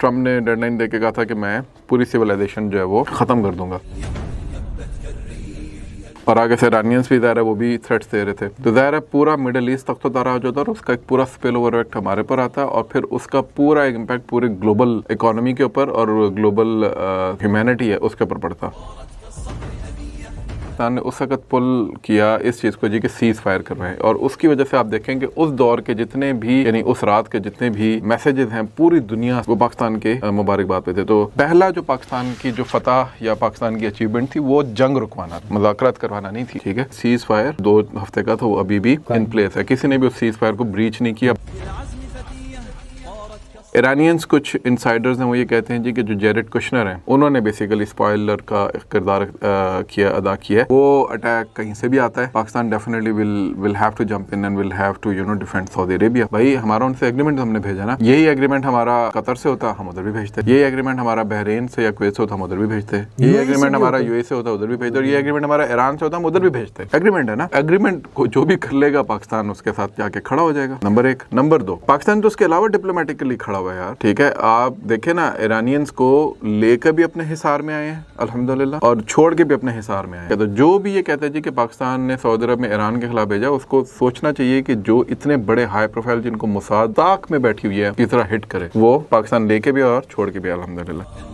Trump ने deadline देके कहा था कि मैं पूरी सिविलाइजेशन जो है वो ख़त्म कर दूंगा, और आगे से ईरानियंस भी ज़ाहिर है वो भी थ्रेट्स दे रहे थे। तो ज़ाहिर है पूरा मिडल ईस्ट तक तो तारा हो जाता है और उसका एक पूरा स्पिल ओवर इफेक्ट हमारे पर आता है, और फिर उसका पूरा एक इम्पैक्ट पूरे ग्लोबल इकोनॉमी के ऊपर और ग्लोबल ह्यूमैनिटी है उसके ऊपर पड़ता। पाकिस्तान ने उस वक्त पुल किया इस चीज़ को जी कि सीज़ फायर कर रहे हैं, और उसकी वजह से आप देखें कि उस दौर के जितने भी यानी उस रात के जितने भी मैसेजेस हैं पूरी दुनिया वो पाकिस्तान के मुबारकबाद पे थे। तो पहला जो पाकिस्तान की जो फतह या पाकिस्तान की अचीवमेंट थी वो जंग रुकवाना, मुज़ाकरात करवाना नहीं थी, ठीक है। सीज़ फायर 2 हफ्ते का था, वो अभी भी इन प्लेस है, किसी ने भी उस सीज़ फायर को ब्रीच नहीं किया। ईरानियंस कुछ इंसाइडर्स हैं वो ये कहते हैं जी कि जो जेरेड कुशनर हैं उन्होंने बेसिकली स्पॉइलर का किरदार अदा किया है। वो अटैक कहीं से भी आता है, Pakistan definitely will have to jump in and will have to defend Saudi Arabia. भाई हमारा उनसे एग्रीमेंट हमने भेजा ना, यही एग्रीमेंट हमारा कतर से होता हम उधर भी भेजते, यही एग्रीमेंट हमारा बहरीन से या कुवैत से होता हम उधर भी भेजते, यही एग्रीमेंट हमारा यूएई से होता उधर भी भेजते, और ये एग्रीमेंट हमारा ईरान से होता हम उधर भी भेजते। एग्रीमेंट है ना, एग्रीमेंट को जो भी कर लेगा पाकिस्तान उसके साथ जाके खड़ा हो जाएगा, नंबर 1। नंबर 2, पाकिस्तान तो उसके अलावा डिप्लोमेटिकली खड़ा हुआ है यार, ठीक है। आप देखें ना, ईरानियंस को लेकर भी अपने हिसार में आए हैं अल्हम्दुलिल्लाह, और छोड़ के भी अपने हिसार में आए हैं। तो जो भी ये कहते हैं जी कि पाकिस्तान ने सऊदी अरब में ईरान के खिलाफ भेजा, उसको सोचना चाहिए कि जो इतने बड़े हाई प्रोफाइल जिनको मोसाद ताक में बैठी हुई है किस तरह हिट करे, वो पाकिस्तान लेके भी और छोड़ के भी अल्हम्दुलिल्लाह।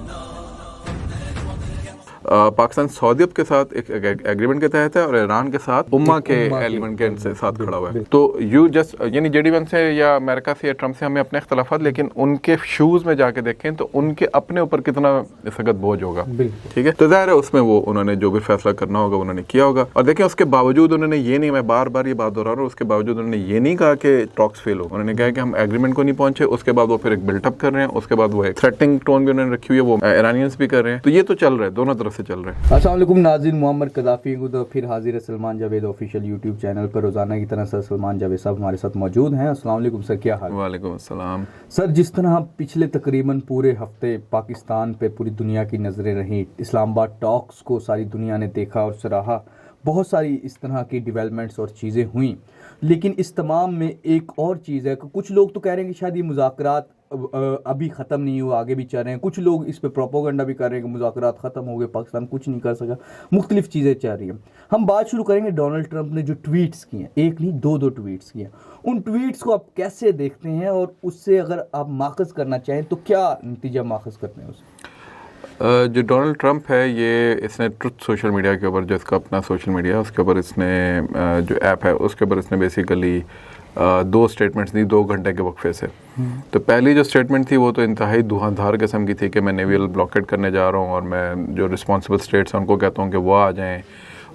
पाकिस्तान सऊदी अरब के साथ एक एग्रीमेंट के तहत है और ईरान के साथ उम्मा के एलिमेंट के साथ खड़ा हुआ है। तो यू जस्ट यानी JD1 से या अमेरिका से या ट्रम्प से हमें अपने इख्तलाफात, लेकिन उनके शूज़ में जाके देखें तो उनके अपने ऊपर कितना सख्त बोझ होगा, ठीक है। तो ज़ाहिर है उसमें वो उन्होंने जो भी फैसला करना होगा उन्होंने किया होगा। और देखें उसके बावजूद उन्होंने ये नहीं, मैं बार बार ये बात दोहरा रहा हूँ, उसके बावजूद उन्होंने ये नहीं कहा कि टॉक्स फेल हो, उन्होंने कहा कि हम एग्रीमेंट को नहीं पहुंचे। उसके बाद वो फिर एक बिल्टअप कर रहे हैं, उसके बाद वो एक थ्रेटनिंग टोन भी उन्होंने रखी हुई है, वो ईरानियंस भी कर रहे हैं। तो ये तो चल रहा है, दोनों तरफ से चल रहा है। अस्सलाम वालेकुम नाज़रीन, मोहम्मद कदाफ़ी को तो फिर हाजिर है Salman Javed official YouTube channel पर। रोज़ाना की तरह सर सलमान जावेद साहब हमारे साथ मौजूद हैं। अस्सलाम वालेकुम सर, क्या हाल? वालेकुम अस्सलाम सर, जिस तरह पिछले तकरीबन पूरे हफ्ते पाकिस्तान पे पूरी दुनिया की नज़रें रहीं, इस्लामाबाद टॉक्स को सारी दुनिया ने देखा और सराहा, बहुत सारी इस तरह की डेवलपमेंट्स और चीज़ें हुई, लेकिन इस तमाम में एक और चीज़ है कि कुछ लोग तो कह रहे हैं कि शायद ये मुज़ाकरात अभी ख़त्म नहीं हुआ, आगे भी चल रहे हैं। कुछ लोग इस पे प्रोपोगंडा भी कर रहे हैं कि मुज़ाकरात ख़त्म हो गए, पाकिस्तान कुछ नहीं कर सका, मुख्तलिफ चीज़ें चल रही हैं। हम बात शुरू करेंगे डोनाल्ड ट्रंप ने जो ट्वीट्स किए हैं, एक नहीं दो ट्वीट्स किए हैं, उन ट्वीट्स को आप कैसे देखते हैं, और उससे अगर आप माखज़ करना चाहें तो क्या नतीजा माखज़ करते हैं उससे? जो डोनाल्ड ट्रंप है ये इसने ट्रुथ सोशल मीडिया के ऊपर, जो इसका अपना सोशल मीडिया है उसके ऊपर इसने जो ऐप है उसके ऊपर इसने बेसिकली 2 स्टेटमेंट्स दी 2 घंटे के वक्फे से। तो पहली जो स्टेटमेंट थी वो तो इंतहाई धुआंधार किस्म की थी कि मैं नेवियल ब्लॉकेट करने जा रहा हूँ और मैं जो रिस्पॉन्सिबल स्टेट्स हैं उनको कहता हूँ कि वो आ जाएं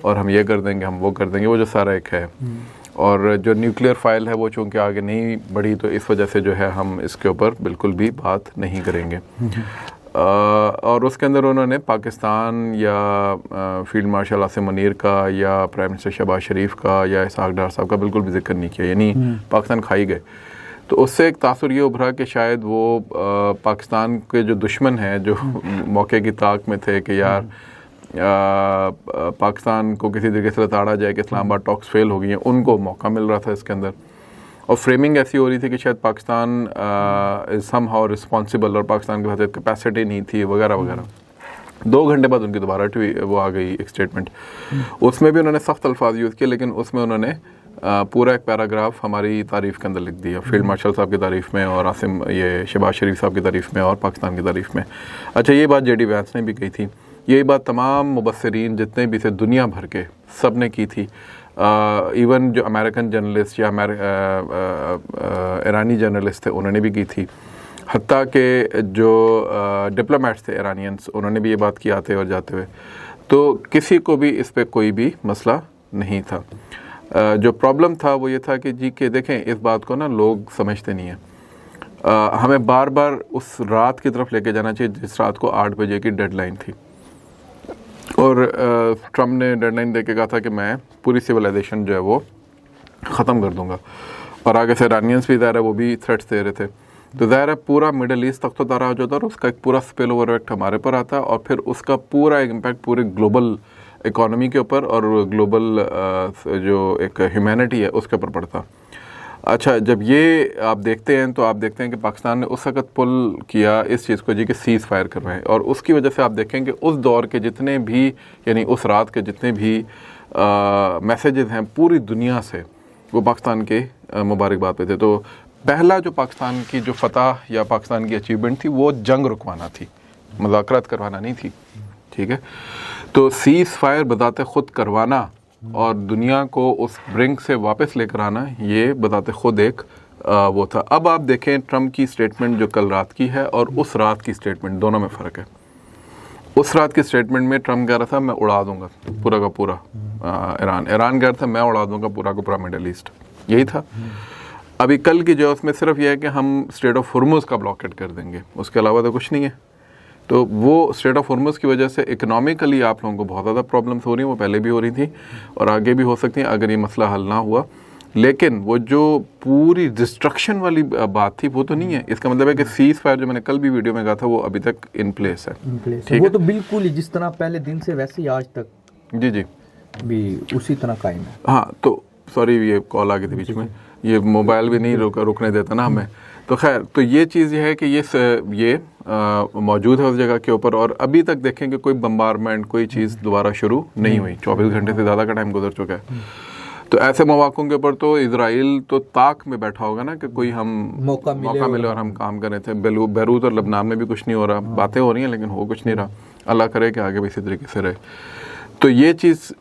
और हम ये कर देंगे, हम वो कर देंगे, वो जो सारा एक है। और जो न्यूक्लियर फाइल है वो चूँकि आगे नहीं बढ़ी तो इस वजह से जो है हम इसके ऊपर बिल्कुल भी बात नहीं करेंगे। और उसके अंदर उन्होंने पाकिस्तान या फील्ड मार्शल आसिम मुनीर का या प्राइम मिनिस्टर शहबाज शरीफ का या इसहाक डार साहब का बिल्कुल भी जिक्र नहीं किया, यानी पाकिस्तान खाई गए। तो उससे एक तासुर ये उभरा कि शायद वो पाकिस्तान के जो दुश्मन हैं जो मौके की ताक में थे कि यार पाकिस्तान को किसी तरीके से लताड़ा जाए कि इस्लामाबाद टॉक्स फेल हो गई हैं, उनको मौका मिल रहा था इसके अंदर। और फ्रेमिंग ऐसी हो रही थी कि शायद Pakistan is somehow responsible और पाकिस्तान के पास कैपेसिटी नहीं थी वगैरह वगैरह। 2 घंटे बाद उनकी दोबारा वो आ गई एक स्टेटमेंट, उसमें भी उन्होंने सख्त अल्फाज यूज़ किए, लेकिन उसमें उन्होंने पूरा एक पैराग्राफ हमारी तारीफ़ के अंदर लिख दिया, फील्ड मार्शल साहब की तारीफ़ में और आसिम ये शहबाज शरीफ साहब की तारीफ़ में और पाकिस्तान की तारीफ़ में। अच्छा, ये बात JD Vance ने भी कही थी, यही बात तमाम मुबस्सिरीन जितने भी थे दुनिया भर के सब ने की थी। इवन जो अमेरिकन जर्नलिस्ट या ईरानी जर्नलिस्ट थे उन्होंने भी की थी, हत्ता के जो डिप्लोमेट्स थे ईरानियंस उन्होंने भी ये बात की आते और जाते हुए। तो किसी को भी इस पे कोई भी मसला नहीं था। जो प्रॉब्लम था वो ये था कि जी के देखें इस बात को ना लोग समझते नहीं हैं। हमें बार बार उस रात की तरफ लेके जाना चाहिए जिस रात को 8 बजे की डेडलाइन थी, और ट्रम्प ने डेडलाइन देके कहा था कि मैं पूरी सिविलाइजेशन जो है वो ख़त्म कर दूंगा, और आगे से ईरानियंस भी ज़ाहिर है वो भी थ्रेट्स दे रहे थे। तो ज़ाहिर है पूरा मिडल ईस्ट तक तो तारा हो जाता है और उसका एक पूरा स्पिल ओवर इफेक्ट हमारे पर आता है, और फिर उसका पूरा एक इम्पैक्ट पूरे ग्लोबल इकोनॉमी के ऊपर और ग्लोबल जो एक ह्यूमैनिटी है उसके ऊपर पड़ता। अच्छा, जब ये आप देखते हैं तो आप देखते हैं कि पाकिस्तान ने उस वक़्त पुल किया इस चीज़ को जी कि सीज़ फायर करवाएं, और उसकी वजह से आप देखें कि उस दौर के जितने भी, यानी उस रात के जितने भी मैसेजेस हैं पूरी दुनिया से, वो पाकिस्तान के मुबारकबाद पे थे। तो पहला जो पाकिस्तान की जो फतह या पाकिस्तान की अचीवमेंट थी वो जंग रुकवाना थी, मुज़ाकरात करवाना नहीं थी। ठीक है, तो सीज़ फायर बजाते ख़ुद करवाना और दुनिया को उस ब्रिंक से वापस लेकर आना, ये बताते खुद एक वो था। अब आप देखें ट्रम्प की स्टेटमेंट जो कल रात की है और उस रात की स्टेटमेंट, दोनों में फ़र्क है। उस रात की स्टेटमेंट में ट्रम्प कह रहा था मैं उड़ा दूंगा पूरा का पूरा ईरान कह रहा था मैं उड़ा दूंगा पूरा का पूरा मिडल ईस्ट, यही था। अभी कल की जो उसमें सिर्फ यह है कि हम स्ट्रेट ऑफ हुर्मुज का ब्लॉकेट कर देंगे, उसके अलावा तो कुछ नहीं है। तो वो स्ट्रेट ऑफ हुर्मुज की वजह से इकोनॉमिकली आप लोगों को बहुत ज़्यादा प्रॉब्लम्स हो रही हैं, वो पहले भी हो रही थी और आगे भी हो सकती हैं अगर ये मसला हल ना हुआ। लेकिन वो जो पूरी डिस्ट्रक्शन वाली बात थी वो तो नहीं है। इसका मतलब है कि सीज़ फायर जो मैंने कल भी वीडियो में कहा था वो अभी तक इन प्लेस है। ठीक वो तो बिल्कुल ही जिस तरह पहले दिन से वैसे ही आज तक जी जी भी उसी तरह कायम है। हाँ, तो सॉरी ये कॉल आ गई थी बीच में, ये मोबाइल भी नहीं रुकने देता ना हमें। तो खैर, तो ये चीज़ ये है कि ये मौजूद है उस जगह के ऊपर, और अभी तक देखें कि कोई बम्बारमेंट कोई चीज़ दोबारा शुरू नहीं हुई। 24 घंटे से ज़्यादा का टाइम गुजर चुका है। तो ऐसे मौक़ों के ऊपर तो इजराइल तो ताक में बैठा होगा ना कि कोई हम मौका मिले और हम काम कर रहे थे। बैरूत और लबनान में भी कुछ नहीं हो रहा, बातें हो रही हैं लेकिन हो कुछ नहीं रहा। अल्लाह करे कि आगे भी इसी तरीके से रहे। तो ये चीज़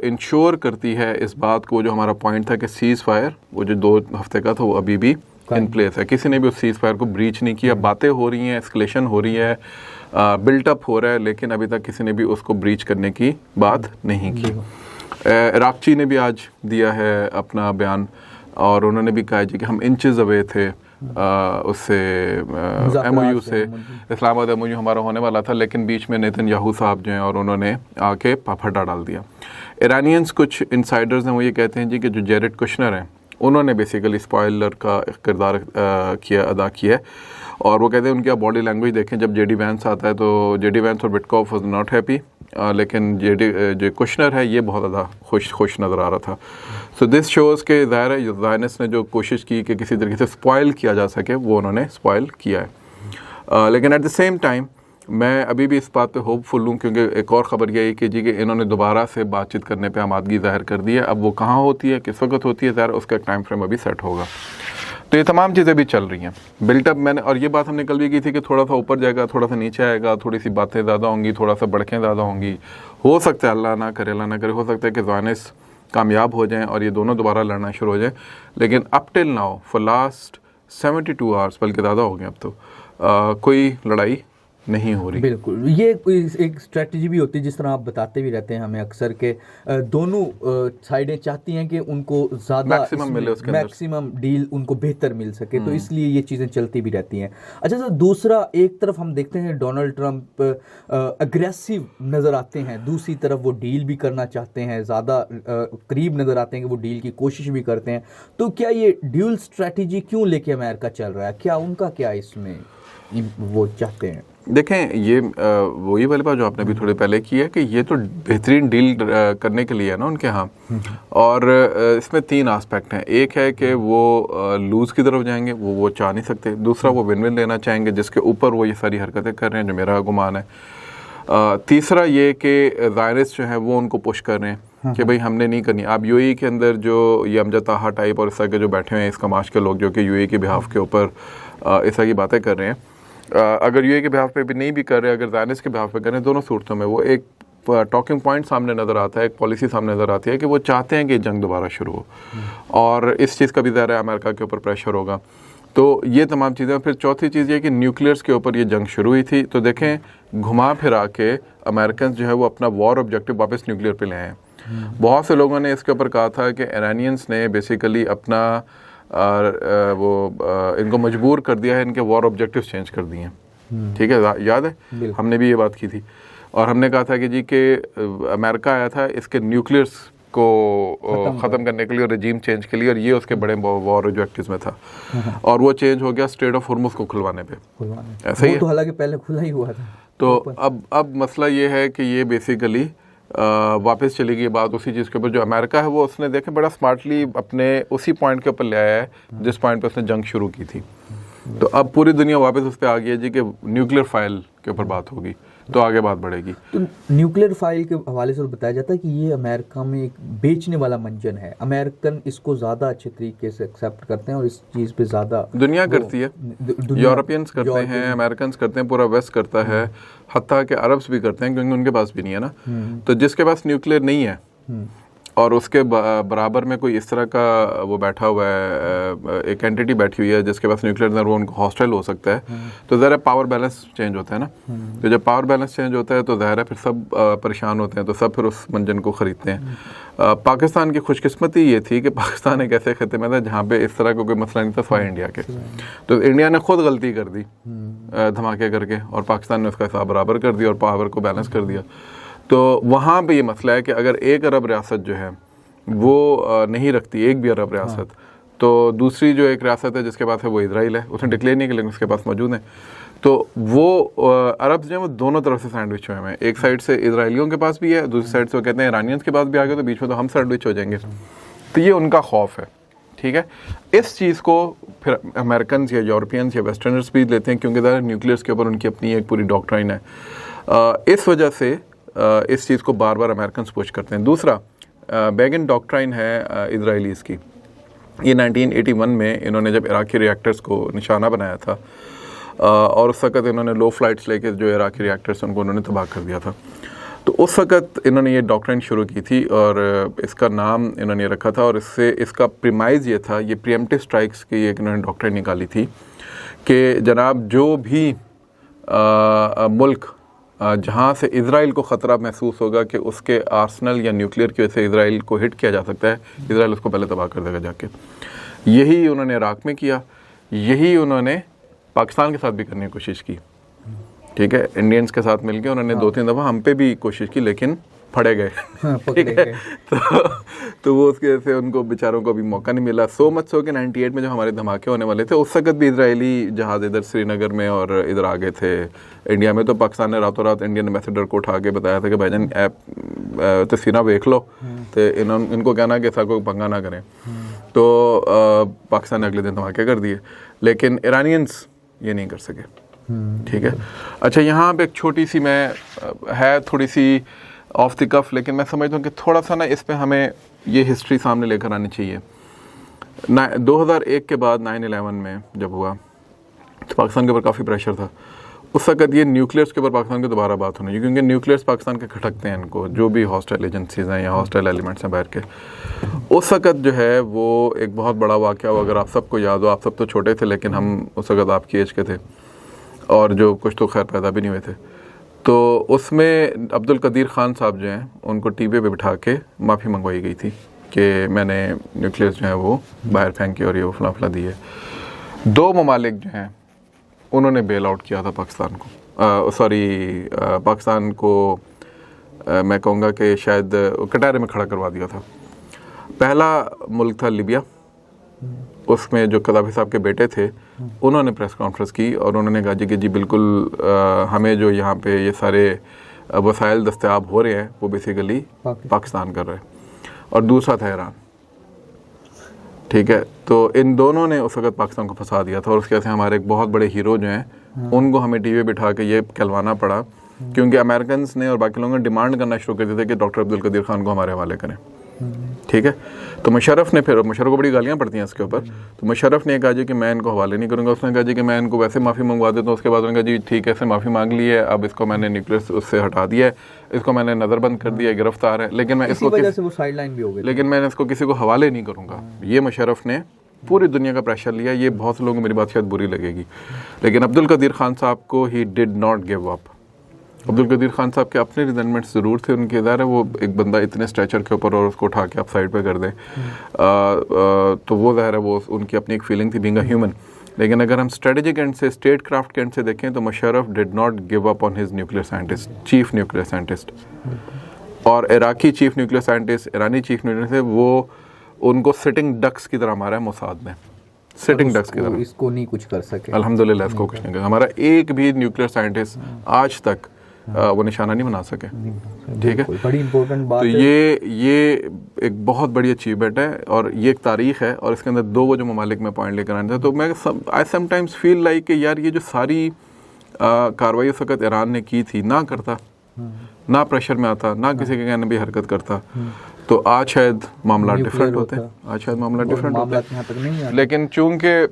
इंश्योर करती है इस बात को, जो हमारा पॉइंट था कि सीज़ फायर वो जो 2 हफ्ते का था वो अभी भी इन प्लेस है। किसी ने भी उस सीज़ फायर को ब्रीच नहीं किया। बातें हो रही हैं, एस्केलेशन हो रही है, बिल्टअप हो रहा है, लेकिन अभी तक किसी ने भी उसको ब्रीच करने की बात नहीं की। इराक़ची ने भी आज दिया है अपना बयान और उन्होंने भी कहा कि हम इंचेस अवे थे उससे MOU से। इस्लामाबाद MOU हमारा होने वाला था लेकिन बीच में नेतन्याहू साहब जो हैं और उन्होंने आके फटा डाल दिया। ईरानियंस कुछ इंसाइडर्स हैं वो ये कहते हैं जी कि जो जेरेड कुशनर हैं उन्होंने बेसिकली स्पॉइलर का किरदार अदा किया है, और वो कहते हैं उनकी आप बॉडी लैंग्वेज देखें। जब JD वैंस आता है तो JD वैंस और विटकॉफ वाज नॉट हैप्पी, लेकिन जो कुशनर है ये बहुत ज़्यादा खुश नज़र आ रहा था। सो दिस शोज़ के ज़ाहिर है ज़ायनिस्ट ने जो कोशिश की कि किसी तरीके से स्पॉइल किया जा सके वो उन्होंने स्पॉइल किया है। लेकिन एट द सेम टाइम मैं अभी भी इस बात पे होपफुल हूँ, क्योंकि एक और ख़बर यही कि जी कि इन्होंने दोबारा से बातचीत करने पे आमादगी ज़ाहिर कर दी है। अब वो कहाँ होती है, किस वक्त होती है, ज़ाहिर उसका एक टाइम फ्रेम अभी सेट होगा। तो ये तमाम चीज़ें भी चल रही हैं बिल्टअप। मैंने और ये बात हमने कल भी की थी कि थोड़ा सा ऊपर जाएगा, थोड़ा सा नीचे आएगा, थोड़ी सी बातें ज़्यादा होंगी, थोड़ा सा बढ़कें ज़्यादा होंगी। हो सकता है अल्लाह ना करे हो सकता है कि ज़ायनिस्ट कामयाब हो जाएँ और ये दोनों दोबारा लड़ना शुरू हो जाए। लेकिन up till now for last 72 hours, बल्कि ज़्यादा हो गए अब तो, कोई लड़ाई नहीं हो रही। बिल्कुल, ये एक स्ट्रेटजी भी होती है जिस तरह आप बताते भी रहते हैं हमें अक्सर के दोनों साइडें चाहती हैं कि उनको ज़्यादा मैक्सिमम डील उनको बेहतर मिल सके, तो इसलिए ये चीज़ें चलती भी रहती हैं। अच्छा सर, दूसरा एक तरफ हम देखते हैं डोनाल्ड ट्रंप अग्रेसिव नज़र आते हैं, दूसरी तरफ वो डील भी करना चाहते हैं, ज़्यादा करीब नज़र आते हैं कि वो डील की कोशिश भी करते हैं। तो क्या ये ड्यूल स्ट्रेटजी क्यों लेके अमेरिका चल रहा है, क्या उनका क्या इसमें वो चाहते हैं? देखें, ये वही वाली बात जो आपने भी थोड़ी पहले की है कि ये तो बेहतरीन डील करने के लिए है ना उनके यहाँ। और इसमें 3 आस्पेक्ट हैं। एक है कि वो लूज़ की तरफ जाएंगे, वो चाह नहीं सकते। दूसरा, वो विन विन लेना चाहेंगे, जिसके ऊपर वो ये सारी हरकतें कर रहे हैं, जो मेरा गुमान है। तीसरा ये कि ज़ायनिस्ट जो है वो उनको पुश कर रहे हैं कि भाई हमने नहीं करनी। आप UAE के अंदर जो ये अमजद ताहा टाइप और इस तरह के जो बैठे हुए हैं इस कमाश के लोग, जो कि UAE के बिहाफ के ऊपर इस तरह की बातें कर रहे हैं, अगर UAE के बिहाफ पे भी नहीं भी कर रहे, अगर ज़ायनिस्ट के बिहाफ पे कर रहे हैं, दोनों सूरतों में वो एक टॉकिंग पॉइंट सामने नज़र आता है, एक पॉलिसी सामने नज़र आती है कि वो चाहते हैं कि जंग दोबारा शुरू हो, और इस चीज़ का भी ज़ाहिर है अमेरिका के ऊपर प्रेशर होगा। तो ये तमाम चीज़ें। फिर चौथी चीज़ ये कि न्यूक्लियर्स के ऊपर ये जंग शुरू हुई थी, तो देखें घुमा फिरा के अमेरिकन जो है वो अपना वॉर ऑब्जेक्टिव वापस न्यूक्लियर पे ले आए हैं। बहुत से लोगों ने इसके ऊपर कहा था कि ईरानियंस ने बेसिकली अपना इनको मजबूर कर दिया है, इनके वॉर ऑब्जेक्टिव्स चेंज कर दिए हैं। ठीक है, याद है हमने भी ये बात की थी, और हमने कहा था कि जी कि अमेरिका आया था इसके न्यूक्लियर्स को ख़त्म करने के लिए और रजीम चेंज के लिए, और ये उसके बड़े वॉर ऑब्जेक्टिव्स में था, और वो चेंज हो गया स्ट्रेट ऑफ हुर्मुज को खुलवाने पे। ऐसा ही है, तो हालांकि पहले खुला ही हुआ था। तो अब मसला ये है कि ये बेसिकली वापस चली गई बात उसी चीज़ के ऊपर। जो अमेरिका है वो उसने देखे बड़ा स्मार्टली अपने उसी पॉइंट के ऊपर ले आया है जिस पॉइंट पे उसने जंग शुरू की थी। तो अब पूरी दुनिया वापस उस पर आ गई है जी कि न्यूक्लियर फाइल के ऊपर बात होगी तो आगे बात बढ़ेगी। तो न्यूक्लियर फाइल के हवाले से बताया जाता है कि ये अमेरिका में एक बेचने वाला मंजन है, अमेरिकन इसको ज़्यादा अच्छे तरीके से एक्सेप्ट करते हैं और इस चीज़ पे ज़्यादा दुनिया करती है, यूरोपियंस करते हैं, अमेरिकन करते हैं, पूरा वेस्ट करता है, हत्ता के अरब्स भी करते हैं क्योंकि उनके पास भी नहीं है ना। तो जिसके पास न्यूक्लियर नहीं है और उसके बराबर में कोई इस तरह का वो बैठा हुआ है, एक एंटिटी बैठी हुई है जिसके पास न्यूक्लियर है, वो उनको हॉस्टाइल हो सकता है, तो ज़रा पावर बैलेंस चेंज होता है ना। तो जब पावर बैलेंस चेंज होता है तो ज़ाहिर है फिर सब परेशान होते हैं, तो सब फिर उस मंजन को ख़रीदते हैं। पाकिस्तान की खुशकिस्मती ये थी कि पाकिस्तान एक ऐसे खत्े में था जहाँ पे इस तरह का कोई मसला नहीं था सिवाय इंडिया के। तो इंडिया ने खुद गलती कर दी धमाके करके और पाकिस्तान ने उसका हिसाब बराबर कर दिया और पावर को बैलेंस कर दिया। तो वहाँ पे ये मसला है कि अगर एक अरब रियासत जो है वो नहीं रखती एक भी अरब रियासत, तो दूसरी जो एक रियासत है जिसके पास है वो इजराइल है, उसने डिक्लेयर नहीं किया लेकिन उसके पास मौजूद है। तो वो अरब जो है वो दोनों तरफ से सैंडविच हुए हैं। एक साइड से इजराइलियों के पास भी है, दूसरी साइड से वो कहते हैं ईरानियंस के पास भी आ गए, तो बीच में तो हम सैंडविच हो जाएंगे। तो ये उनका खौफ है, ठीक है। इस चीज़ को फिर अमेरिकन या यूरोपियंस या वेस्टर्नर्स भी लेते हैं क्योंकि ज़रा न्यूक्लियर्स के ऊपर उनकी अपनी एक पूरी डॉक्ट्राइन है। इस वजह से इस चीज़ को बार बार अमेरिकन पुश करते हैं। दूसरा बेगन डॉक्ट्राइन है इजराइलीज़ की। ये 1981 में इन्होंने जब इराकी रिएक्टर्स को निशाना बनाया था और उस वक्त इन्होंने लो फ्लाइट्स लेके जो इराकी रिएक्टर्स उनको उन्होंने तबाह कर दिया था। तो उस वक्त इन्होंने ये डॉक्ट्राइन शुरू की थी और इसका नाम इन्होंने रखा था और इससे इसका प्रीमाइज़ ये था, ये प्रीएम्प्टिव स्ट्राइक्स की एक इन्होंने डॉक्ट्राइन निकाली थी कि जनाब जो भी मुल्क जहाँ से इज़राइल को ख़तरा महसूस होगा कि उसके आर्सनल या न्यूक्लियर की वजह से इज़राइल को हिट किया जा सकता है, इज़राइल उसको पहले तबाह कर देगा जाके। यही उन्होंने इराक़ में किया, यही उन्होंने पाकिस्तान के साथ भी करने की कोशिश की, ठीक है। इंडियंस के साथ मिलकर उन्होंने 2-3 दफ़ा हम पे भी कोशिश की लेकिन फड़े गए, ठीक है। तो वो उसकी वजह से उनको बेचारों को भी मौका नहीं मिला। सो मच सो कि 98 में जब हमारे धमाके होने वाले थे उस वक्त भी इजरायली जहाज़ इधर श्रीनगर में और इधर आ गए थे इंडिया में। तो पाकिस्तान ने रातों रात इंडियन एम्बेसडर को उठा के बताया था कि भाईजान ऐप तस्वीरें देख लो, तो इनको कहना कि ऐसा कोई पंगा ना करें। तो पाकिस्तान ने अगले दिन धमाके कर दिए, लेकिन ईरानियंस ये नहीं कर सके, ठीक है। अच्छा, यहाँ पर एक छोटी सी है थोड़ी सी ऑफ द कफ, लेकिन मैं समझता हूँ कि थोड़ा सा ना इस पे हमें ये हिस्ट्री सामने लेकर आनी चाहिए। 2001 के बाद 9/11 में जब हुआ तो पाकिस्तान के ऊपर काफ़ी प्रेशर था। उस वक्त ये न्यूक्लियर्स के ऊपर पाकिस्तान की दोबारा बात होनी, क्योंकि न्यूक्लियर्स पाकिस्तान के खटकते हैं इनको, जो भी हॉस्टाइल एजेंसीज़ हैं या हॉस्टाइल एलिमेंट्स हैं बाहर के। उस वक्त जो है वो एक बहुत बड़ा वाक़या हो, अगर आप सबको याद हो, आप सब तो छोटे थे लेकिन हम उस वक्त आपकी एज के थे और जो कुछ तो खैर पैदा भी नहीं हुए थे। तो उसमें अब्दुल कदीर ख़ान साहब जो हैं उनको टीवी पे बिठा के माफ़ी मंगवाई गई थी कि मैंने न्यूक्लियस जो है वो बाहर फेंक के और ये वो फला दी है। 2 ममालिक जो हैं उन्होंने बेल आउट किया था पाकिस्तान को, पाकिस्तान को मैं कहूँगा कि शायद कटारे में खड़ा करवा दिया था। पहला मुल्क था लीबिया, उसमें जो कदाफी साहब के बेटे थे उन्होंने प्रेस कॉन्फ्रेंस की और उन्होंने कहा कि जी बिल्कुल हमें जो यहाँ पे ये सारे वसाइल दस्तयाब हो रहे हैं वो बेसिकली पाकिस्तान कर रहा है। और दूसरा था ईरान, ठीक है। तो इन दोनों ने उस वक्त पाकिस्तान को फंसा दिया था और उसके वजह से हमारे एक बहुत बड़े हीरो जो हैं उनको हमें टीवी बिठा के ये कहलवाना पड़ा, क्योंकि अमेरिकन ने और बाकी लोगों ने डिमांड करना शुरू कर दिया था कि डॉक्टर अब्दुल कदीर खान को हमारे हवाले करें, ठीक है। तो मुशर्रफ ने, फिर मुशर्रफ को बड़ी गालियाँ पड़ती हैं इसके ऊपर, तो मुशर्रफ ने कहा जी कि मैं इनको हवाले नहीं करूँगा। उसने कहा जी कि मैं इनको वैसे माफ़ी मंगवा देता हूँ। उसके बाद उन्होंने कहा जी ठीक है, ऐसे माफ़ी मांग ली है, अब इसको मैंने न्यूक्लियस उससे हटा दिया है, इसको मैंने नज़रबंद कर दिया है, गिरफ्तार है, लेकिन मैं इसको वजह से वो साइडलाइन भी हो गई, लेकिन मैंने इसको किसी को हवाले नहीं करूँगा। ये मुशर्रफ ने पूरी दुनिया का प्रेशर लिया। ये बहुत से लोगों को मेरी बात शायद बुरी लगेगी, लेकिन अब्दुल कदीर खान साहब को he did not give up. Abdul Qadeer Khan sahab के अपने रिजेंटमेंट्स ज़रूर थे उनके, इधर है वो एक बंदा इतने स्ट्रेचर के ऊपर और उसको उठा के आप साइड पे कर दें, तो वो ज़ाहिर है वो उनकी अपनी एक फीलिंग थी बीइंग अ ह्यूमन। लेकिन अगर हम स्ट्रेटेजिक एंड से, स्टेट क्राफ्ट के एंड से देखें तो Musharraf did not give up on his nuclear scientist, chief nuclear scientist. और इराकी चीफ न्यूक्लियर साइंटिस्ट, ईरानी चीफ न्यूक्लियर से, वो उनको सिटिंग डक्स की तरह मारा है मोसाद ने, सिटिंग डक्स की तरह। इसको नहीं कुछ कर सके, अल्हम्दुलिल्लाह इसको कुछ नहीं कर। हमारा एक भी न्यूक्लियर साइंटिस्ट आज तक वो निशाना नहीं बना सके। ठीक है, बड़ी इंपॉर्टेंट बात तो है। ये एक बहुत बड़ी अचीवमेंट है और ये एक तारीख है, और इसके अंदर दो वो जो ममालिक में पॉइंट लेकर आने थे। तो मैं आई समटाइम्स फील लाइक कि यार ये जो सारी कार्रवाई उस वक्त ईरान ने की थी, ना करता, ना प्रेशर में आता, ना किसी के कहने भी हरकत करता, तो आज शायद मामला डिफरेंट होते हैं, आज शायद मामला डिफरेंट होता। लेकिन चूंकि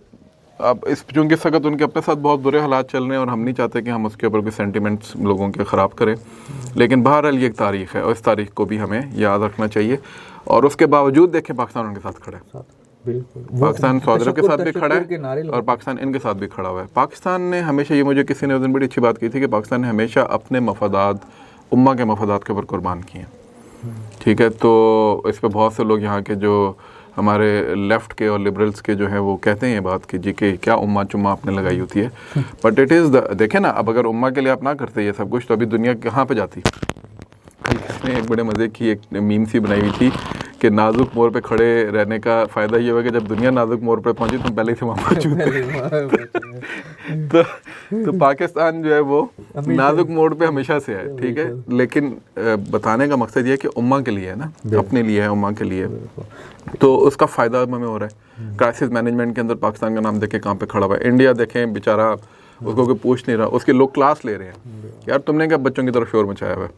चूंकि इस वक्त उनके अपने साथ बहुत बुरे हालात चल रहे हैं और हम नहीं चाहते कि हम उसके ऊपर कोई सेंटिमेंट्स लोगों के ख़राब करें, लेकिन बहरहाल ये एक तारीख है और इस तारीख को भी हमें याद रखना चाहिए। और उसके बावजूद देखें पाकिस्तान उनके साथ खड़ा है, पाकिस्तान सऊदी अरब के साथ भी खड़ा है और पाकिस्तान इनके साथ भी खड़ा हुआ है। पाकिस्तान ने हमेशा, ये मुझे किसी ने उस दिन बड़ी अच्छी बात की थी कि पाकिस्तान ने हमेशा अपने मफादात, उम्मा के मफादात के ऊपर कुर्बान किए हैं। ठीक है, तो इस पर बहुत से लोग यहाँ के जो हमारे लेफ़्ट के और लिबरल्स के जो है वो कहते हैं ये बात कि जी कि क्या उम्मा चुम्मा आपने लगाई होती है, बट इट इज़ देखें ना, अब अगर उम्मा के लिए आप ना करते ये सब कुछ, तो अभी दुनिया कहाँ पे जाती। इसने एक बड़े मज़े की एक मीम सी बनाई हुई थी कि नाजुक मोड़ पे खड़े रहने का फ़ायदा ये हुआ कि जब दुनिया नाजुक मोड़ पे पहुंची तुम पहले से वहाँ मौजूद थे। तो पाकिस्तान जो है वो नाजुक मोड़ पे हमेशा से है। ठीक है, लेकिन बताने का मकसद ये है कि उम्मा के लिए है ना, अपने लिए है, उम्मा के लिए, तो उसका फ़ायदा हमें हो रहा है। क्राइसिस मैनेजमेंट के अंदर पाकिस्तान का नाम देखें कहाँ पे खड़ा हुआ है। इंडिया देखें बेचारा, उसको कोई पूछ नहीं रहा, उसके लोग क्लास ले रहे हैं, यार तुमने क्या बच्चों की तरफ शोर मचाया हुआ है।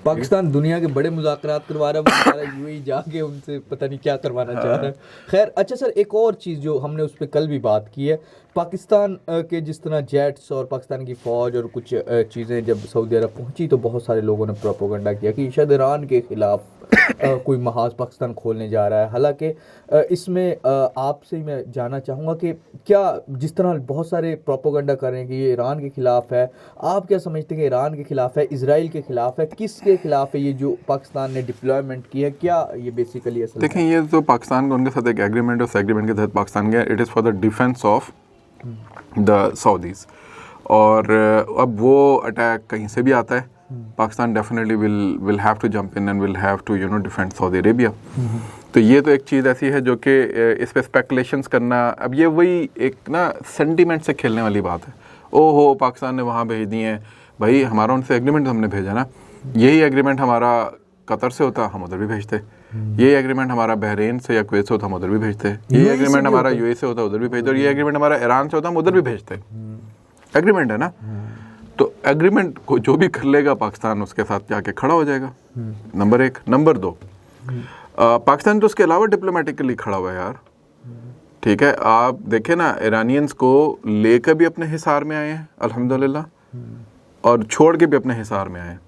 पाकिस्तान दुनिया के बड़े मुज़ाकरात करवा रहा है, यूएई जाके उनसे पता नहीं क्या करवाना चाह रहा है। खैर, अच्छा सर, एक और चीज़ जो हमने उस पर कल भी बात की है, पाकिस्तान के जिस तरह जेट्स और पाकिस्तान की फ़ौज और कुछ चीज़ें जब सऊदी अरब पहुंची तो बहुत सारे लोगों ने प्रोपोगंडा किया कि शायद ईरान के ख़िलाफ़ कोई महाज पाकिस्तान खोलने जा रहा है। हालांकि इसमें आपसे ही मैं जानना चाहूँगा कि क्या, जिस तरह बहुत सारे प्रोपोगंडा कर रहे हैं कि ये ईरान के ख़िलाफ़ है, आप क्या समझते हैं कि ईरान के ख़िलाफ़ है, इजराइल के ख़िलाफ़ है, किसके ख़िलाफ़ है ये जो पाकिस्तान ने डिप्लॉयमेंट की है? क्या ये बेसिकली असल देखें, ये तो पाकिस्तान का उनके साथ एक एग्रीमेंट है, उस एग्रीमेंट के तहत पाकिस्तान गया, it is for the defence of the Saudis. और अब वो अटैक कहीं से भी आता है, Pakistan definitely will have to jump in and will have to defend Saudi Arabia. तो ये तो एक चीज़ ऐसी है जो कि इस पे स्पेकुलेशंस करना, अब ये वही एक ना सेंटीमेंट से खेलने वाली बात है। ओहो पाकिस्तान ने वहाँ भेज दिए हैं, भाई हमारा उनसे एग्रीमेंट हमने भेजा ना, यही एग्रीमेंट हमारा कतर से होता हम उधर भी भेजते, यही एग्रीमेंट हमारा बहरीन से या कुवैत से होता हम उधर भी भेजते, यही एग्रीमेंट हमारा यूएई से होता उधर भी भेजते, और ये एग्रीमेंट हमारा ईरान से होता हम उधर भी भेजते। एग्रीमेंट है ना, तो एग्रीमेंट को जो भी कर लेगा पाकिस्तान उसके साथ जाके खड़ा हो जाएगा, नंबर एक। नंबर दो, पाकिस्तान तो उसके अलावा डिप्लोमेटिकली खड़ा हुआ है यार। ठीक है, आप देखें ना, ईरानियंस को लेकर भी अपने हिसार में आए हैं अल्हम्दुलिल्लाह, और छोड़ के भी अपने हिसार में आए हैं।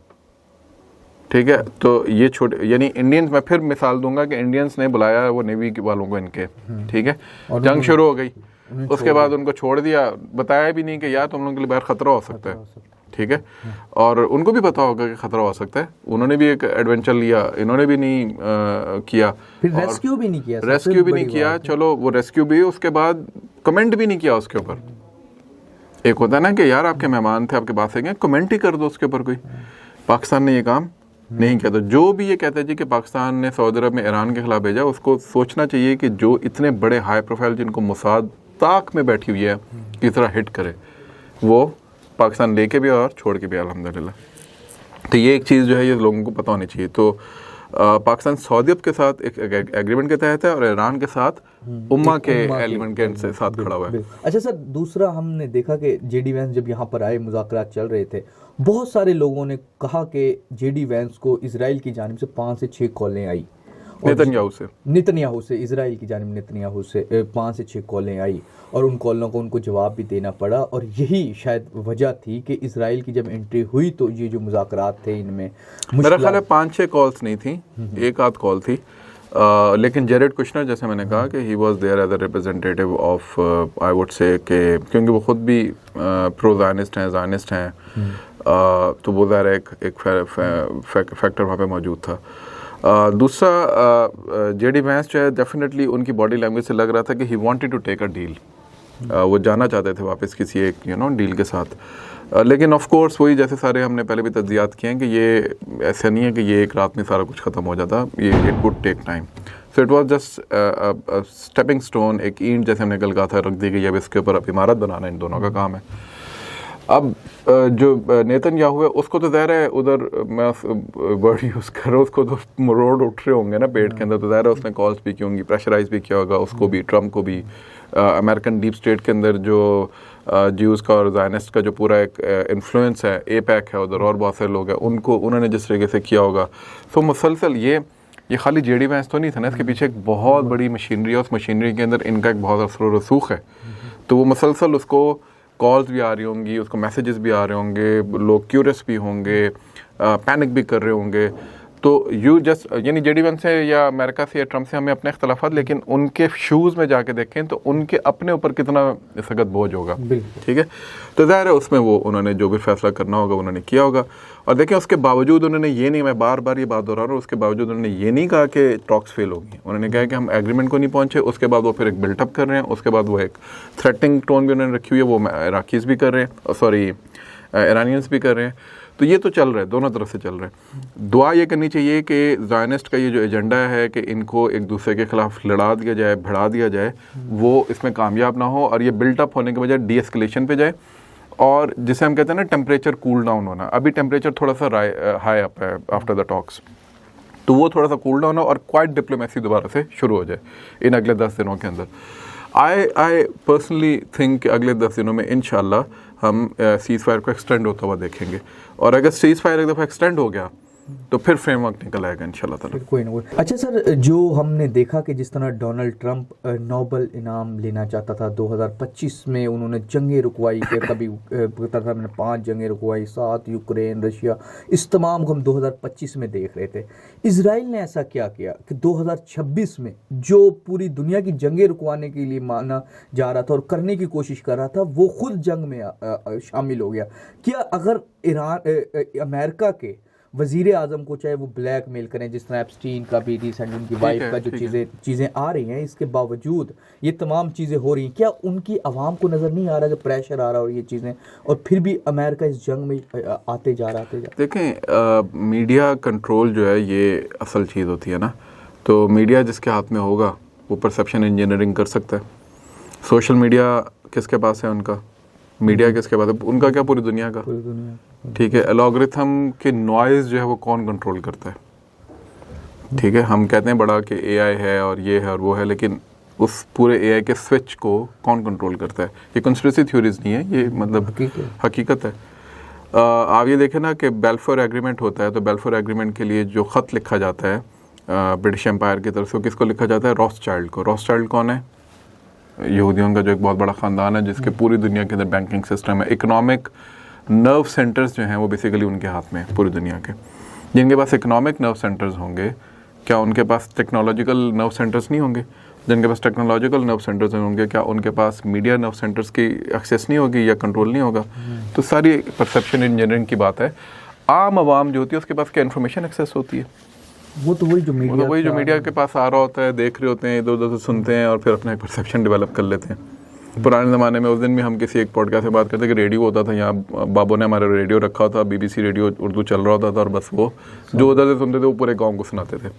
ठीक है, तो ये छोटे यानी इंडियंस, मैं फिर मिसाल दूंगा कि इंडियंस ने बुलाया वो नेवी वालों को इनके, ठीक है, जंग शुरू हो गई, उसके बाद उनको छोड़ दिया, बताया भी नहीं कि यार तुम लोगों के लिए बाहर खतरा हो सकता है। ठीक है, और उनको भी पता होगा कि खतरा हो सकता है, उन्होंने भी एक एडवेंचर लिया, इन्होंने भी नहीं किया, फिर रेस्क्यू भी नहीं किया, रेस्क्यू भी नहीं किया, चलो वो रेस्क्यू भी, उसके बाद कमेंट भी नहीं किया उसके ऊपर। एक होता है ना कि यार आपके मेहमान थे, आपके पास है, कमेंट ही कर दो उसके ऊपर कोई। पाकिस्तान ने ये काम नहीं किया। तो जो भी ये कहता है जी कि पाकिस्तान ने सऊदी अरब में ईरान के खिलाफ भेजा, उसको सोचना चाहिए कि जो इतने बड़े हाई प्रोफाइल जिनको मोसाद ताक में बैठी हुई है किस तरह हिट करे, वो पाकिस्तान लेके भी और छोड़ के भी अल्हम्दुलिल्लाह। तो ये एक चीज़ जो है ये लोगों को पता होनी चाहिए। तो पाकिस्तान सऊदी अरब के साथ एक एग्रीमेंट के तहत है और ईरान के साथ उम्मा के एलिमेंट के साथ खड़ा हुआ है। अच्छा सर, दूसरा हमने देखा कि जेडी वैंस जब यहाँ पर आए, मुज़ाकरात चल रहे थे, बहुत सारे लोगों ने कहा कि जेडी वैंस को इजराइल की जानिब से 5 से 6 कॉलें आई, नेतन्याहू से इजराइल की जानिब नेतन्याहू से 5 से 6 कॉलें आई, और उन कॉलों को उनको जवाब भी देना पड़ा, और यही शायद वजह थी कि इजराइल की जब एंट्री हुई तो ये जो मुज़ाकरात थे इनमें मेरा ख्याल है 5-6 कॉल्स नहीं थी, एक आध कॉल थी। लेकिन जेरेड कुशनर, जैसे मैंने कहा कि he was there as a representative of, I would say कि क्योंकि वो खुद भी प्रो ज़ायनिस्ट हैं, तो वो ज़ाहिर एक फैक्टर वहाँ पे मौजूद था। दूसरा, जेडी वैंस जो है डेफिनेटली उनकी बॉडी लैंग्वेज से लग रहा था कि he wanted to take a deal, वो जाना चाहते थे वापस किसी एक डील के साथ। लेकिन ऑफ कोर्स वही, जैसे सारे हमने पहले भी तज्जियात किए हैं कि ये ऐसा नहीं है कि ये एक रात में सारा कुछ ख़त्म हो जाता, ये it would take time. So it was just stepping stone, एक ईंट जैसे हमने कल कहा था रख दी गई, अब इसके ऊपर अब इमारत बनाना इन दोनों का काम है। अब जो नेतन्याहू है उसको तो ज़ाहिर है उधर, मैं वर्ड यूज़ कर रहा हूँ, उसको तो रोड उठ रहे होंगे ना पेट के अंदर, तो ज़ाहिर है उसने कॉल्स भी की होंगी, प्रेशराइज भी किया होगा उसको भी, ट्रम्प को भी, अमेरिकन डीप स्टेट के अंदर जो ज्यूज़ का और ज़ायनिस्ट का जो पूरा एक इन्फ्लुएंस है, एपैक है उधर और बहुत सारे लोग हैं, उनको उन्होंने जिस तरीके से किया होगा। तो मुसलसल ये खाली जेडी वैंस तो नहीं था ना, इसके पीछे एक बहुत बड़ी मशीनरी है, उस मशीनरी के अंदर इनका एक बहुत असर व रसूख है। तो वो मुसलसल उसको कॉल्स भी आ रही होंगी, उसको मैसेजेस भी आ रहे होंगे, लोग क्यूरियस भी होंगे, पैनिक भी कर रहे होंगे। तो यू जस्ट यानी जेडी वन से या अमेरिका से या ट्रम्प से हमें अपने इख्तलाफात, लेकिन उनके शूज़ में जाके देखें तो उनके अपने ऊपर कितना सख्त बोझ होगा, ठीक है। तो ज़ाहिर है उसमें वो उन्होंने जो भी फैसला करना होगा उन्होंने किया होगा। और देखें उसके बावजूद उन्होंने ये नहीं, मैं बार बार ये बात दोहरा रहा हूँ, उसके बावजूद उन्होंने ये नहीं कहा कि टॉक्स फेल होगी। उन्होंने कहा कि हम एग्रीमेंट को नहीं पहुँचे, उसके बाद वो फिर एक बिल्टअप कर रहे हैं, उसके बाद वो एक थ्रेटनिंग टोन भी उन्होंने रखी हुई है, वो इराकीज़ भी कर रहे हैं, सॉरी ईरानियंस भी कर रहे हैं। तो ये तो चल रहा है, दोनों तरफ से चल रहा है। दुआ ये करनी चाहिए कि ज़ायनिस्ट का ये जो एजेंडा है कि इनको एक दूसरे के खिलाफ लड़ा दिया जाए, भड़ा दिया जाए, वो इसमें कामयाब ना हो और ये बिल्टअप होने के बजाय डी एस्केलेशन पे जाए। और जिसे हम कहते हैं ना टेम्परेचर कूल डाउन होना, अभी टेम्परेचर थोड़ा सा हाई अप है आफ्टर द टॉक्स, तो वो थोड़ा सा कूल डाउन हो और क्वाइट डिप्लोमेसी दोबारा से शुरू हो जाए इन अगले 10 दिनों के अंदर। आई पर्सनली थिंक अगले 10 दिनों में इंशाल्लाह हम सीज़ फायर को एक्सटेंड होता हुआ देखेंगे। और अगर सीज़ फायर एक दफ़ा एक्सटेंड हो गया तो फिर फ्रेमवर्क निकल आएगा इंशाल्लाह ताला। कोई ना कोई। अच्छा सर, जो हमने देखा कि जिस तरह डोनाल्ड ट्रंप नोबेल इनाम लेना चाहता था 2025 में, उन्होंने जंगें रुकवाई के कभी कहता मैंने 5 जंगें रुकवाई, 7 यूक्रेन, रशिया, इस तमाम को हम 2025 में देख रहे थे। इजराइल ने ऐसा क्या किया कि 2026 में जो पूरी दुनिया की जंगें रुकवाने के लिए माना जा रहा था और करने की कोशिश कर रहा था, वो खुद जंग में शामिल हो गया। क्या अगर अमेरिका के वजीर आजम को चाहे वो ब्लैक मेल करें, जिस तरह एप्स्टीन का भी रिसेंट उनकी वाइफ का जो चीज़ें आ रही हैं, इसके बावजूद ये तमाम चीज़ें हो रही हैं, क्या उनकी आवाम को नज़र नहीं आ रहा कि प्रेशर आ रहा और ये चीज़ें, और फिर भी अमेरिका इस जंग में आते जा रहा? देखें, मीडिया कंट्रोल जो है ये असल चीज़ होती है ना। तो मीडिया जिसके हाथ में होगा वो परसेप्शन इंजीनियरिंग कर सकता है। सोशल मीडिया किसके पास है? उनका मीडिया किसके पास है? उनका क्या, पूरी दुनिया का, ठीक है। एल्गोरिथम के नॉइज़ जो है वो कौन कंट्रोल करता है? ठीक है, हम कहते हैं बड़ा कि एआई है और ये है और वो है, लेकिन उस पूरे एआई के स्विच को कौन कंट्रोल करता है? ये कंस्पिरेसी थ्योरीज नहीं है, ये मतलब हकीकत है। आप ये देखें ना कि बेल्फोर एग्रीमेंट होता है, तो बेल्फोर एग्रीमेंट के लिए जो ख़त लिखा जाता है ब्रिटिश एम्पायर की तरफ से, किसको लिखा जाता है? रॉथस्चाइल्ड को। रॉथस्चाइल्ड कौन है? यहूदियों का जो एक बहुत बड़ा ख़ानदान है, जिसके पूरी दुनिया के अंदर बैंकिंग सिस्टम है, इकोनॉमिक नर्व सेंटर्स जो हैं वो बेसिकली उनके हाथ में है पूरी दुनिया के। जिनके पास इकोनॉमिक नर्व सेंटर्स होंगे, क्या उनके पास टेक्नोलॉजिकल नर्व सेंटर्स नहीं होंगे? जिनके पास टेक्नोलॉजिकल नर्व सेंटर्स होंगे, क्या उनके पास मीडिया नर्व सेंटर्स की एक्सेस नहीं होगी या कंट्रोल नहीं होगा? तो सारी परसेप्शन इंजीनियरिंग की बात है। आम आवाम जो होती है उसके पास क्या इन्फॉर्मेशन एक्सेस होती है? वो तो वही जो मीडिया के पास आ रहा होता है, देख रहे होते हैं, इधर उधर से सुनते हैं और फिर अपना एक परसेप्शन डेवलप कर लेते हैं। पुराने ज़माने में, उस दिन भी हम किसी एक पॉडकास्ट में बात करते कि रेडियो होता था, यहाँ बाबू ने हमारा रेडियो रखा था, BBC रेडियो उर्दू चल रहा होता था, और बस वो जो उधर से सुनते थे वो पूरे गांव को सुनाते थे,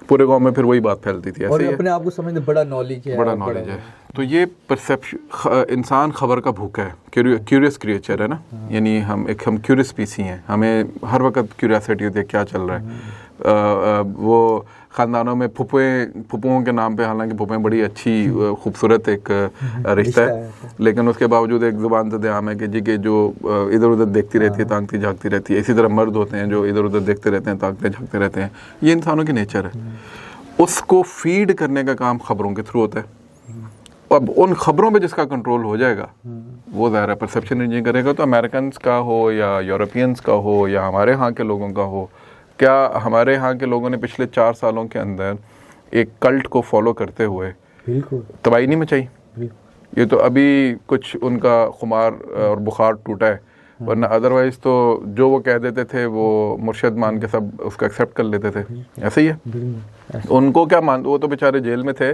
पूरे गांव में फिर वही बात फैलती थी। और अपने आप को समझते बड़ा नॉलेज है। तो ये परसेप्शन, इंसान खबर का भूखा है, क्यूरियस क्रिएचर है ना, यानी हम क्यूरियस स्पीसी हैं, हमें हर वक्त क्यूरियोसिटी होती है क्या चल रहा है। वो ख़ानदानों में फुप्पुओं के नाम पे, हालांकि फुप्पें बड़ी अच्छी खूबसूरत एक रिश्ता है, लेकिन उसके बावजूद एक ज़ुबान से आम है कि जी के जो इधर उधर देखती रहती है, ताकती झाँकती रहती है। इसी तरह मर्द होते हैं जो इधर उधर देखते रहते हैं, ताकते झाँकते रहते हैं। ये इंसानों की नेचर है। उसको फीड करने का काम ख़बरों के थ्रू होता है। अब उन ख़बरों पे जिसका कंट्रोल हो जाएगा वो ज़ाहिर है परसेप्शन इंजीनियरिंग करेगा। तो अमेरिकन का हो या यूरोपियंस का हो या हमारे यहाँ के लोगों का हो, क्या हमारे यहाँ के लोगों ने पिछले 4 सालों के अंदर एक कल्ट को फॉलो करते हुए तबाही नहीं मचाई? ये तो अभी कुछ उनका खुमार और बुखार टूटा है, वरना अदरवाइज तो जो वो कह देते थे वो मुर्शद मान के सब उसको एक्सेप्ट कर लेते थे। ऐसे ही है। उनको क्या मान, वो तो बेचारे जेल में थे,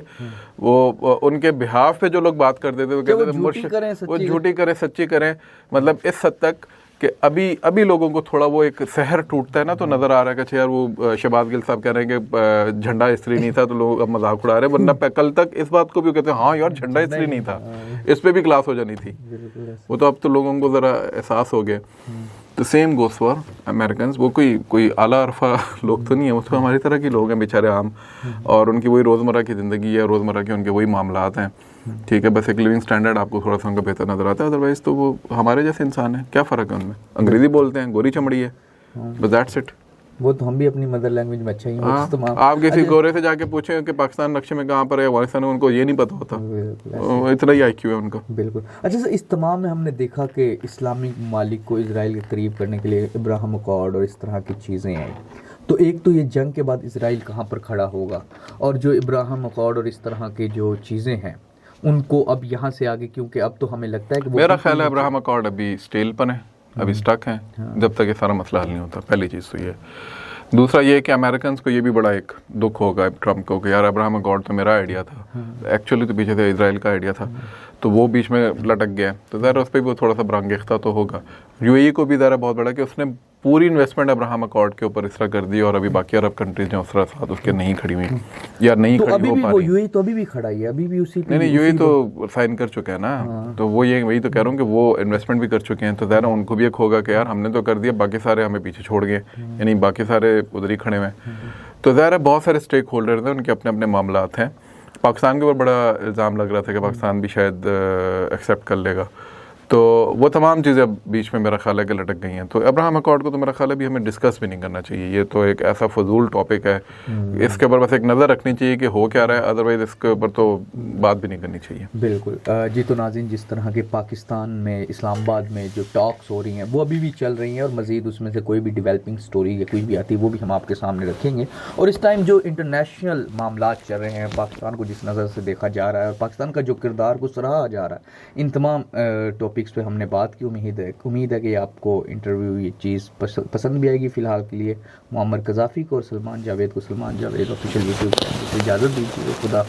वो उनके बिहाफ पे जो लोग बात करते थे वो कहते थे मुर्शद, वो झूठी करें सच्ची करें। मतलब इस हद तक कि अभी लोगों को थोड़ा वो एक सहर टूटता है ना, तो नजर आ रहा है कि अच्छा यार वो शहबाज गिल साहब कह रहे हैं कि झंडा इस्त्री नहीं था, तो लोग अब मजाक उड़ा रहे हैं, वरना कल तक इस बात को भी कहते हैं हाँ यार झंडा इस्त्री नहीं था, इस पे भी क्लास हो जानी थी। वो तो अब तो लोगों को ज़रा एहसास हो गया। तो सेम गोस फॉर अमेरिकन। वो कोई आला अरफा लोग तो नहीं है, वो तो हमारी तरह के लोग हैं बेचारे आम, और उनकी वही रोज़मर्रा की ज़िंदगी है, रोज़मर्रा के उनके वही मामलात हैं, ठीक है। बस एक लिविंग स्टैंडर्ड आपको थोड़ा सा उनका बेहतर नजर आता है, अदरवाइज तो वो हमारे जैसे इंसान है, क्या फ़र्क है उनमें। अंग्रेज़ी बोलते हैं, गोरी चमड़ी है, बस दैट्स इट। वो तो हम भी अपनी मदर लैंग्वेज में अच्छा ही हैं। तो आप किसी गोरे से जाके पूछें कि पाकिस्तान नक्शे में कहाँ पर है, अफगानिस्तान में, उनको ये नहीं पता होता, इतना ही IQ है उनका। बिल्कुल। अच्छा सर, इस तमाम में हमने देखा कि इस्लामिक ममालिक को इजराइल के करीब करने के लिए इब्राहिम अकॉर्ड और इस तरह की चीज़ें आई। तो एक तो ये जंग के बाद इजराइल कहाँ पर खड़ा होगा, और जो इब्राहिम अकॉर्ड और इस तरह की जो चीज़ें हैं उनको अब यहाँ से आगे, क्योंकि अब तो हमें लगता है कि मेरा ख्याल है इब्राहिम अकॉर्ड अभी स्टेल पर है, अभी स्टक है, जब तक ये सारा मसला हल नहीं होता। पहली चीज़ तो ये। दूसरा ये कि अमेरिकन को ये भी बड़ा एक दुख होगा ट्रम्प को कि यार अब्राहम अकॉर्ड तो मेरा आइडिया था, एक्चुअली तो पीछे से इजराइल का आइडिया था, तो वो बीच में लटक गया, तो ज़रा उस पर भी थोड़ा सा बरंगेख्ता तो होगा। UAE को भी ज़रा बहुत बड़ा कि उसने पूरी इन्वेस्टमेंट अब्राहम अकॉर्ड के ऊपर इस तरह कर दी, और अभी बाकी अरब कंट्रीज जो उस तरह साथ उसके नहीं खड़ी हुई या नहीं तो खड़ी अभी हो भी पा वो रही। UAE तो अभी भी खड़ा ही है, अभी भी उसी नहीं UAE तो साइन कर चुके हैं ना, तो वो ये वही तो कह रहा हूँ कि वो इन्वेस्टमेंट भी कर चुके हैं, तो ज़रा उनको भी एक होगा कि यार हमने तो कर दिया, बाकी सारे हमें पीछे छोड़ गए, यानी बाकी सारे उधर ही खड़े हुए हैं। तो ज़रा बहुत सारे स्टेक होल्डर्स हैं, उनके अपने अपने मामलात हैं। पाकिस्तान के ऊपर बड़ा इल्ज़ाम लग रहा था कि पाकिस्तान भी शायद एक्सेप्ट कर लेगा, तो वो तमाम चीज़ें बीच में मेरा ख्याल है कि लटक गई हैं। तो अब्राहम अकॉर्ड को तो मेरा ख्याल है भी हमें डिस्कस भी नहीं करना चाहिए, ये तो एक ऐसा फजूल टॉपिक है, इसके ऊपर बस एक नज़र रखनी चाहिए कि हो क्या रहा है, अदरवाइज इसके ऊपर तो बात भी नहीं करनी चाहिए। बिल्कुल जी। तो नाज़रीन, जिस तरह के पाकिस्तान में इस्लामाबाद में जो टॉक्स हो रही हैं वो अभी भी चल रही हैं, और मज़ीद उसमें से कोई भी डेवलपिंग स्टोरी या कोई भी आती है वो भी हम आपके सामने रखेंगे। और इस टाइम जो इंटरनेशनल मामलात चल रहे हैं, पाकिस्तान को जिस नज़र से देखा जा रहा है और पाकिस्तान का जो किरदार को सराहा जा रहा है, इन तमाम टॉपिक्स पे हमने बात की। उम्मीद है कि आपको इंटरव्यू ये चीज़ पसंद भी आएगी। फ़िलहाल के लिए मुअम्मर क़ज़ाफ़ी को और सलमान जावेद को Salman Javed official YouTube channel से इजाज़त दीजिए। खुदा